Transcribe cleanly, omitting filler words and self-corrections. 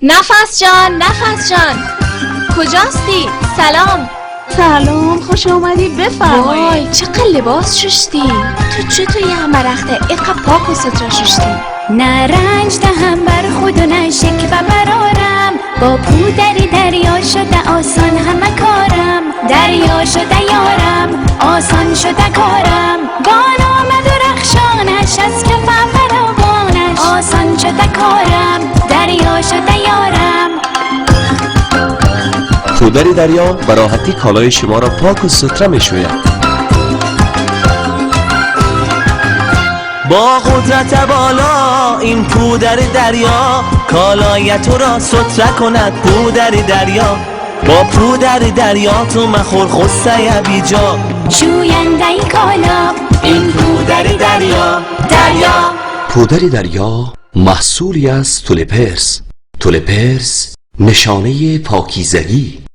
نفس جان کجاستی؟ سلام خوش اومدی، بفرمایید. وای چقدر لباس شستی. تو چطور یه همرخته اینقدر پاک و سترا شستی؟ نه رنج دهم بر خود و نه شک و برارم، با پودری دریا شده آسان همه کارم، دریا شده یارم آسان شده کارم، بان آمد و رخشانش از کف فراوانش آسان شده کارم، دریا شده یارم. پودر دریا به راحتی کالای شما را پاک و ستره می شوید. با قدرت بالا این پودر دریا کالای تو را ستره کند. پودر دریا، با پودر دریا تو مخور خسته بیجا. شوینده کالا این پودر دریا. پودر دریا محصولی از تولپرس. تولپرس نشانه پاکیزگی.